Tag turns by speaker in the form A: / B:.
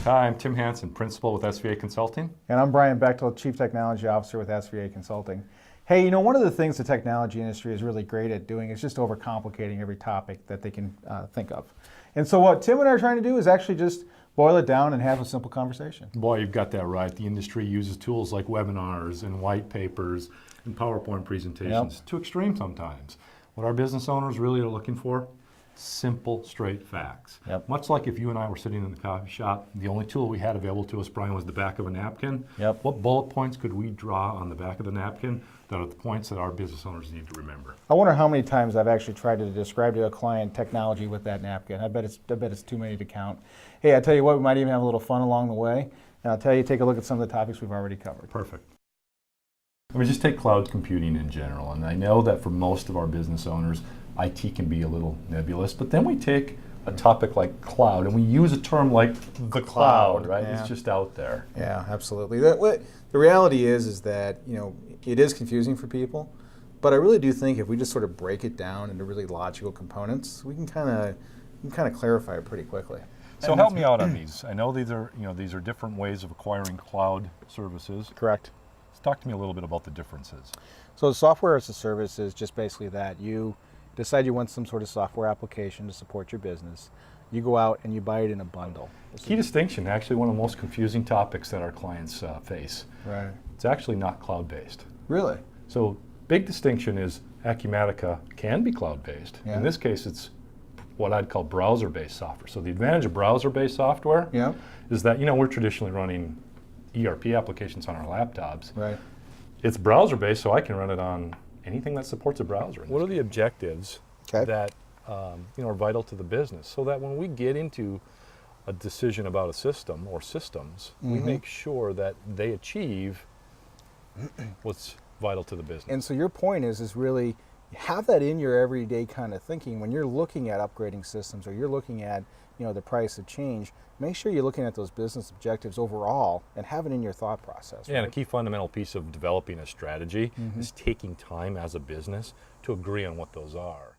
A: Hi, I'm Tim Hansen, Principal with SVA Consulting.
B: And I'm Brian Bechtel, Chief Technology Officer with SVA Consulting. Hey, you know, one of the things the technology industry is really great at doing is just overcomplicating every topic that they can think of. And so what Tim and I are trying to do is actually just boil it down and have a simple conversation.
A: Boy, you've got that right. The industry uses tools like webinars and white papers and PowerPoint presentations to extreme sometimes. What our business owners really are looking for? Simple, straight facts. Much like if you and I were sitting in the coffee shop, the only tool we had available to us, Brian, was the back of a napkin. What bullet points could we draw on the back of the napkin that are the points that our business owners need to remember?
B: I wonder how many times I've actually tried to describe to a client technology with that napkin. I bet it's too many to count. Hey, I tell you what, we might even have a little fun along the way. And I'll tell you, take a look at some of the topics we've already covered.
A: Perfect. I mean, just take cloud computing in general, and I know that for most of our business owners, IT can be a little nebulous, but then we take a topic like cloud and we use a term like the cloud, right?
B: Yeah.
A: It's just out there.
B: Yeah, absolutely. The reality is that, you know, it is confusing for people, but I really do think if we just sort of break it down into really logical components, we can kind of clarify it pretty quickly.
A: So help me out on these. I know these are different ways of acquiring cloud services.
B: Correct.
A: Talk to me a little bit about the differences.
B: So software as a service is just basically that. You decide you want some sort of software application to support your business. You go out and you buy it in a bundle.
A: Key distinction, actually one of the most confusing topics that our clients face.
B: Right.
A: It's actually not cloud-based.
B: Really?
A: So big distinction is Acumatica can be cloud-based.
B: Yeah.
A: In this case, it's what I'd call browser-based software. So the advantage of browser-based software is that, you know, we're traditionally running ERP applications on our laptops.
B: Right.
A: It's browser-based, so I can run it on anything that supports a browser.
C: What are the objectives that are vital to the business, so that when we get into a decision about a system or systems, we make sure that they achieve what's vital to the business.
B: And so your point is really have that in your everyday kind of thinking when you're looking at upgrading systems or you're looking at, you know, the price of change. Make sure you're looking at those business objectives overall and have it in your thought process.
C: Yeah, and a key fundamental piece of developing a strategy is taking time as a business to agree on what those are.